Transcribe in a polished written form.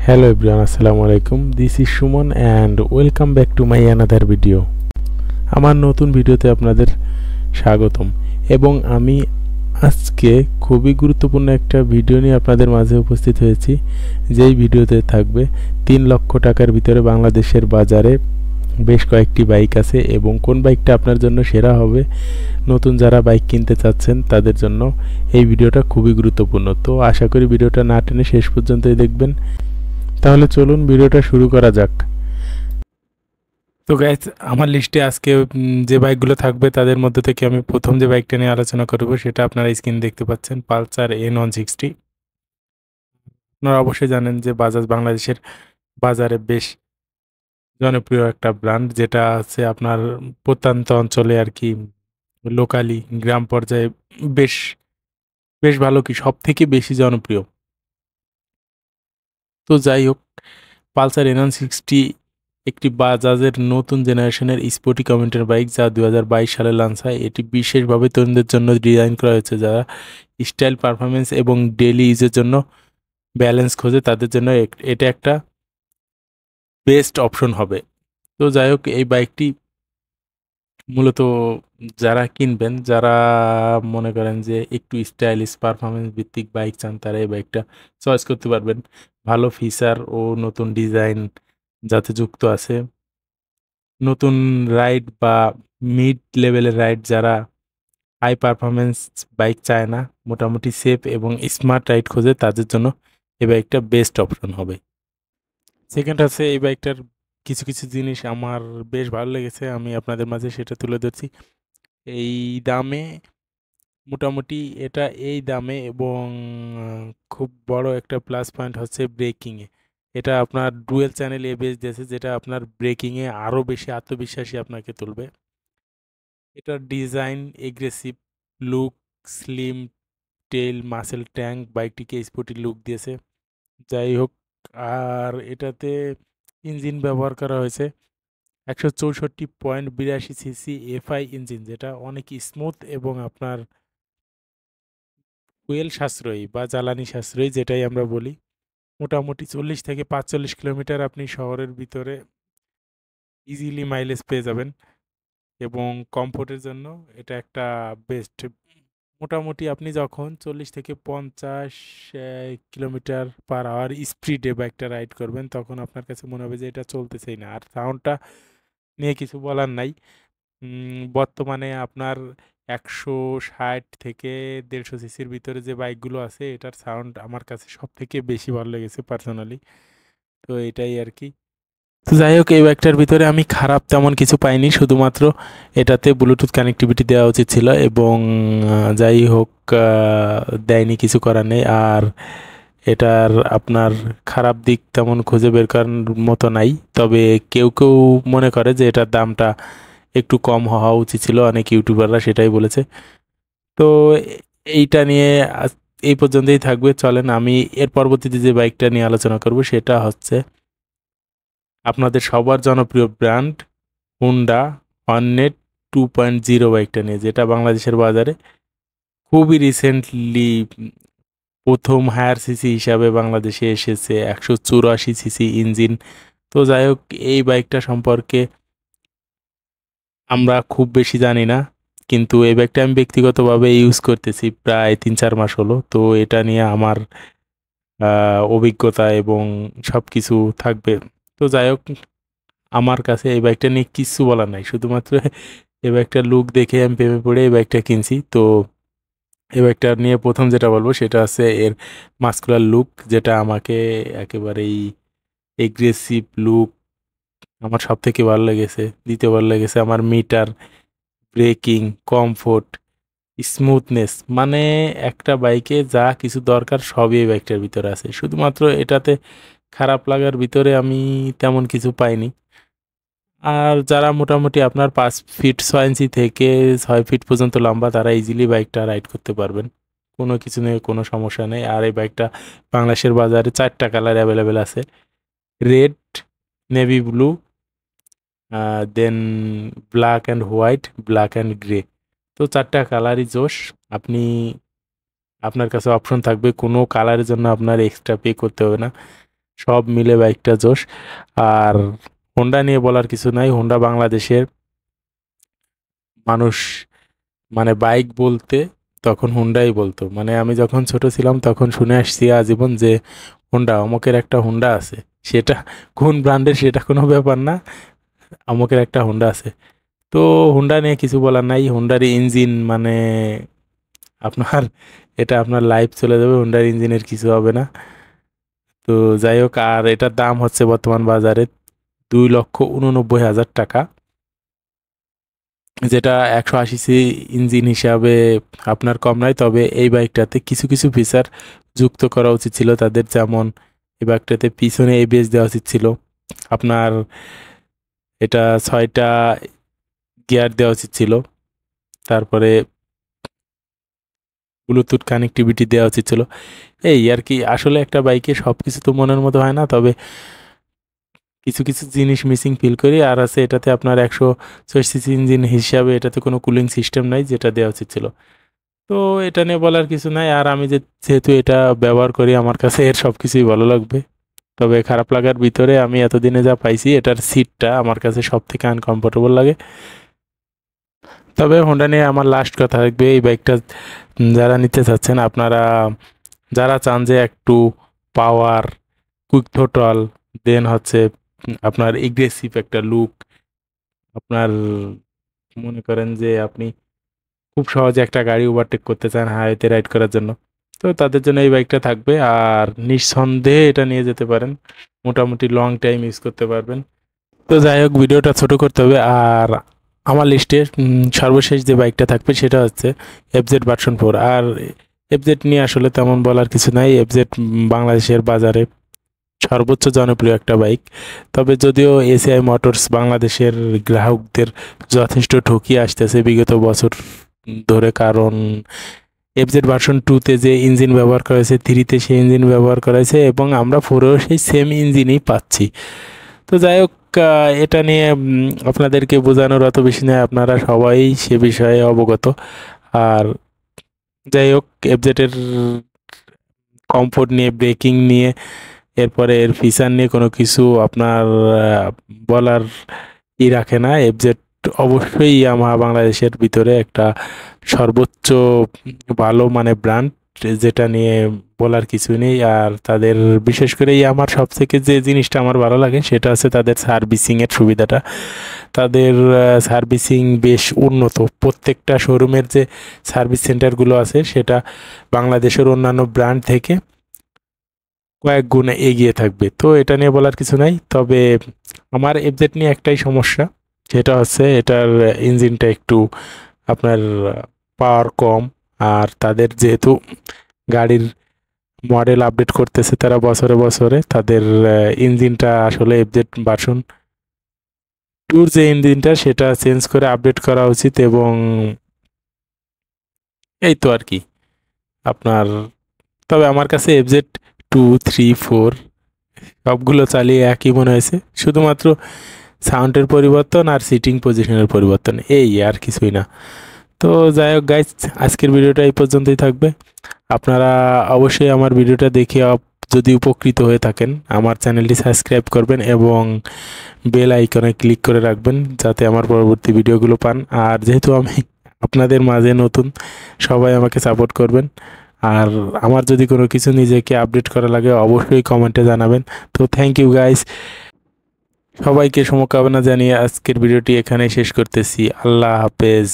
Hello everyone, assalamu alaikum. This is Shuman and welcome back to my another video. আমার নতুন ভিডিওতে আপনাদের স্বাগতম এবং আমি আজকে খুবই গুরুত্বপূর্ণ একটা ভিডিও নিয়ে আপনাদের মাঝে উপস্থিত হয়েছি। যেই ভিডিওতে থাকবে 3 লক্ষ টাকার ভিতরে বাংলাদেশের বাজারে বেশ কয়েকটি বাইক আছে এবং কোন বাইকটা আপনার জন্য সেরা হবে, নতুন যারা বাইক কিনতে চাচ্ছেন তাদের জন্য এই ভিডিওটা খুবই গুরুত্বপূর্ণ। তো আশা করি ভিডিওটা না টেনে শেষ পর্যন্তই দেখবেন। তাহলে চলুন ভিডিওটা শুরু করা যাক। তো গাইস, আমার লিস্টে আজকে যে বাইকগুলো থাকবে তাদের মধ্যে থেকে আমি প্রথম যে বাইকটা নিয়ে আলোচনা করব সেটা আপনারা স্ক্রিন দেখতে পাচ্ছেন, পালসার N160। আপনারা অবশ্যই জানেন যে বাজাজ বাংলাদেশের বাজারে বেশ জনপ্রিয় একটা ব্র্যান্ড, যেটা আছে আপনার প্রত্যন্ত অঞ্চলে আর কি, লোকালি গ্রাম পর্যায়ে বেশ বেশ ভালো, কি সব থেকে বেশি জনপ্রিয়। তো যাই হোক, পালসার N160 একটি বাজাজের নতুন জেনারেশনের স্পোর্টি কমিউটার বাইক, যা 2022 সালে লঞ্চ হয়। এটি বিশেষভাবে তরুণদের জন্য ডিজাইন করা হয়েছে, যারা স্টাইল, পারফরমেন্স এবং ডেইলি ইউজের জন্য ব্যালেন্স খোঁজে, তাদের জন্য এটা একটা বেস্ট অপশন হবে। তো যাই হোক, এই বাইকটি মূলত যারা কিনবেন, যারা মনে করেন যে একটু স্টাইলিশ পারফরমেন্স ভিত্তিক বাইক চান, তারা এই বাইকটা চয়েস করতে পারবেন। ভালো ফিচার ও নতুন ডিজাইন যাতে যুক্ত আছে। নতুন রাইড বা মিড লেভেলের রাইড, যারা হাই পারফরমেন্স বাইক চায় না, মোটামুটি সেফ এবং স্মার্ট রাইড খোঁজে, তাদের জন্য এই বাইকটা বেস্ট অপশন হবে। সেকেন্ড আছে, এই বাইকটার কিছু কিছু জিনিস আমার বেশ ভালো লেগেছে, আমি আপনাদের মাঝে সেটা তুলে ধরছি। এই দামে মোটামুটি এটা এই দামে এবং খুব বড় একটা প্লাস পয়েন্ট হচ্ছে ব্রেকিংয়ে। এটা আপনার ডুয়েল চ্যানেল এবিএস দিয়েছে, যেটা আপনার ব্রেকিংয়ে আরও বেশি আত্মবিশ্বাসী আপনাকে তুলবে। এটার ডিজাইন এগ্রেসিভ লুক, স্লিম টেল, মাসেল ট্যাঙ্ক বাইকটিকে স্পোর্টি লুক দিয়েছে। যাই হোক, আর এটাতে ইঞ্জিন ব্যবহার করা হয়েছে 164.82 সিসি এফআই ইঞ্জিন, যেটা অনেক স্মুথ এবং আপনার ফুয়েল সাশ্রয়ী বা জ্বালানি সাশ্রয়ী, যেটাই আমরা বলি। মোটামুটি 40 থেকে 45 কিলোমিটার আপনি শহরের ভিতরে ইজিলি মাইলেজ পেয়ে যাবেন এবং কমফোর্টের জন্য এটা একটা বেস্ট। মোটামুটি আপনি যখন 40 থেকে 50 কিলোমিটার পার আওয়ার স্পিডে বাইকটা রাইড করবেন, তখন আপনার কাছে মনে হবে যে এটা চলতেছেই না। আর সাউন্ডটা নিয়ে কিছু বলার নাই। বর্তমানে আপনার 160 থেকে 150 সিসির ভিতরে যে বাইকগুলো আছে, এটার সাউন্ড আমার কাছে সব থেকে বেশি ভালো লেগেছে পার্সোনালি। তো এটাই আর কি। তো যাই হোক, এই বাইকটার ভিতরে আমি খারাপ তেমন কিছু পাইনি, শুধুমাত্র এটাতে ব্লুটুথ কানেক্টিভিটি দেওয়া উচিত ছিল এবং যাই হোক, দেয়নি, কিছু করার নেই। আর এটার আপনার খারাপ দিক তেমন খুঁজে বের করার মতো নাই, তবে কেউ কেউ মনে করে যে এটার দামটা একটু কম হওয়া উচিত ছিল, অনেক ইউটিউবাররা সেটাই বলেছে। তো এইটা নিয়ে এই পর্যন্তই থাকবে। চলেন আমি এর পরবর্তীতে যে বাইকটা নিয়ে আলোচনা করব সেটা হচ্ছে আপনাদের সবার জনপ্রিয় ব্র্যান্ড হুন্ডা হর্নেট 2.0 বাইকটা নিয়ে, যেটা বাংলাদেশের বাজারে খুবই রিসেন্টলি প্রথম হায়ার সিসি হিসাবে বাংলাদেশে এসেছে, 184 সিসি ইঞ্জিন। তো যাই হোক, এই বাইকটা সম্পর্কে আমরা খুব বেশি জানি না, কিন্তু এই বাইকটা আমি ব্যক্তিগতভাবে ইউজ করতেছি প্রায় 3-4 মাস হলো। তো এটা নিয়ে আমার অভিজ্ঞতা এবং সব কিছু থাকবে। তো যাই হোক, আমার কাছে এই বাইকটা নিয়ে কিছু বলার নাই, শুধুমাত্র এই বাইকটার লুক দেখে আমি প্রেমে পড়ে এই বাইকটা কিনছি। তো এই বাইকটা নিয়ে প্রথম যেটা বলবো সেটা হচ্ছে এর মাস্কুলার লুক, যেটা আমাকে একেবারেই এগ্রেসিভ লুক আমার সব থেকে ভালো লেগেছে। দ্বিতীয় ভালো লেগেছে আমার মিটার, ব্রেকিং, কমফোর্ট, স্মুথনেস, মানে একটা বাইকে যা কিছু দরকার সবই এই বাইকটার ভিতরে আছে। শুধুমাত্র এটাতে খারাপ লাগার ভিতরে আমি তেমন কিছু পাইনি। আর যারা মোটামুটি আপনার 5 ফিট 6 ইঞ্চি থেকে 6 ফিট পর্যন্ত লম্বা, তারা ইজিলি বাইকটা রাইড করতে পারবেন, কোনো কিছু নিয়ে কোনো সমস্যা নেই। আর এই বাইকটা বাংলাদেশের বাজারে 4টা কালার অ্যাভেলেবেল আছে, red, navy blue, then black and white, black and grey. তো 4টা কালারই জোশ। আপনি আপনার কাছে অপশন থাকবে, কোনো কালারের জন্য আপনার এক্সট্রা পে করতে হবে না। সব মিলে বাইকটা জোশ। আর হোন্ডা নিয়ে বলার কিছু নাই, হোন্ডা বাংলাদেশের মানুষ মানে বাইক বলতে তখন হুন্ডাই বলতো। মানে আমি যখন ছোট ছিলাম তখন শুনে আসছি আজীবন যে হোন্ডা, অমুকের একটা হোন্ডা আছে। সেটা কোন ব্র্যান্ডের সেটা কোনো ব্যাপার না, অমুকের একটা হোন্ডা আছে। তো হোন্ডা নিয়ে কিছু বলার নাই, হোন্ডার ইঞ্জিন মানে আপনার এটা আপনার লাইফ চলে যাবে, হোন্ডার ইঞ্জিনের কিছু হবে না। তো যাই হোক, আর এটার দাম হচ্ছে বর্তমান বাজারে 2,89,000 টাকা, যেটা 180 ইঞ্জিন হিসাবে আপনার কম নয়। তবে এই বাইকটাতে কিছু কিছু ফিচার যুক্ত করা উচিত ছিল তাদের, যেমন এই বাইকটাতে পিছনে এবিএস দেওয়া উচিত ছিল, আপনার এটা 6টা গিয়ার দেওয়া উচিত ছিল, তারপরে ব্লুটুথ কানেক্টিভিটি দেওয়া উচিত ছিল। এই আর কি, আসলে একটা বাইকে সব কিছু তো মনের মতো হয় না, তবে কিছু কিছু জিনিস মিসিং ফিল করি। আর আছে এটাতে আপনার 106 ইঞ্জিন হিসাবে এটাতে কোনো কুলিং সিস্টেম নাই, যেটা দেওয়া উচিত ছিল। তো এটা নিয়ে বলার কিছু নাই। আর আমি যেহেতু এটা ব্যবহার করি, আমার কাছে এর সব কিছুই ভালো লাগবে। তবে খারাপ লাগার ভিতরে আমি এতদিনে যা পাইছি, এটার সিটটা আমার কাছে সব থেকে আনকমফোর্টেবল লাগে। তবে হোন্ডা নিয়ে আমার লাস্ট কথা থাকবে, এই বাইকটা যারা নিতে চাচ্ছেন, আপনারা যারা চান যে একটু পাওয়ার, কুইক থ্রোটল, দেন হচ্ছে আপনার এগ্রেসিভ একটা লুক, আপনার মনে করেন যে আপনি খুব সহজে একটা গাড়ি ওভারটেক করতে চান হাইওয়েতে রাইড করার জন্য, তো তাদের জন্য এই বাইকটা থাকবে। আর নিঃসন্দেহে এটা নিয়ে যেতে পারেন, মোটামুটি লং টাইম ইউজ করতে পারবেন। তো যাই হোক, ভিডিওটা ছোট করতে হবে। আর আমার লিস্টে সর্বশেষ যে বাইকটা থাকবে সেটা হচ্ছে এফজেড ভার্সন 4। আর এফজেড নিয়ে আসলে তেমন বলার কিছু নাই, এফজেড বাংলাদেশের বাজারে সর্বোচ্চ জনপ্রিয় একটা বাইক। তবে যদিও এসিআই মোটরস বাংলাদেশের গ্রাহকদের যথেষ্ট ঠকিয়ে আসতেছে বিগত বছর ধরে, কারণ এফজেড ভার্সন 2-তে যে ইঞ্জিন ব্যবহার করা হয়েছে, 3-তে সেই ইঞ্জিন ব্যবহার করা হয়েছে, এবং আমরা 4-এও সেই সেম ইঞ্জিনই পাচ্ছি। তো যাই হোক, এটা নিয়ে আপনাদেরকে বোঝানোর অত বেশি নয়, আপনারা সবাই সে বিষয়ে অবগত। আর যাই হোক, এফজেডের কমফোর্ট নিয়ে, ব্রেকিং নিয়ে, এরপরে এর ফিচার নিয়ে কোনো কিছু আপনার বলার রাখে না। এফজেড অবশ্যই ইয়ামাহা বাংলাদেশের ভিতরে একটা সর্বোচ্চ ভালো মানে ব্র্যান্ড, যেটা নিয়ে বলার কিছু নেই। আর তাদের বিশেষ করে আমার সব থেকে যে জিনিসটা আমার ভালো লাগে সেটা হচ্ছে তাদের সার্ভিসিংয়ের সুবিধাটা। তাদের সার্ভিসিং বেশ উন্নত, প্রত্যেকটা শোরুমের যে সার্ভিস সেন্টারগুলো আছে সেটা বাংলাদেশের অন্যান্য ব্র্যান্ড থেকে কয়েক গুণে এগিয়ে থাকবে। তো এটা নিয়ে বলার কিছু নাই। তবে আমার এফজেড নিয়ে একটাই সমস্যা, যেটা হচ্ছে এটার ইঞ্জিনটা একটু আপনার পাওয়ার কম। আর তাদের যেহেতু গাড়ির মডেল আপডেট করতেছে তারা বছরে বছরে, তাদের ইঞ্জিনটা আসলে এফজেড ভার্সন 2 যে ইঞ্জিনটা সেটা চেঞ্জ করে আপডেট করা উচিত। এবং এই তো আর কি আপনার, তবে আমার কাছে এফজেড 2, 3, 4 সবগুলো চালিয়ে একই মনে হয়েছে, শুধুমাত্র সাউন্ডের পরিবর্তন আর সিটিং পজিশনের পরিবর্তন, এই আর কিছুই না। তো যাই হোক গাইজ, আজকের ভিডিওটা এই পর্যন্তই থাকবে। আপনারা অবশ্যই আমার ভিডিওটা দেখে যদি উপকৃত হয়ে থাকেন, আমার চ্যানেলটি সাবস্ক্রাইব করবেন এবং বেল আইকনে ক্লিক করে রাখবেন, যাতে আমার পরবর্তী ভিডিওগুলো পান। আর যেহেতু আমি আপনাদের মাঝে নতুন, সবাই আমাকে সাপোর্ট করবেন। আর আমার যদি কোনো কিছু নিজেকে আপডেট করা লাগে অবশ্যই কমেন্টে জানাবেন। তো থ্যাংক ইউ গাইস, সবাইকে শুভকামনা জানিয়ে আজকের ভিডিওটি এখানেই শেষ করতেছি। আল্লাহ হাফেজ।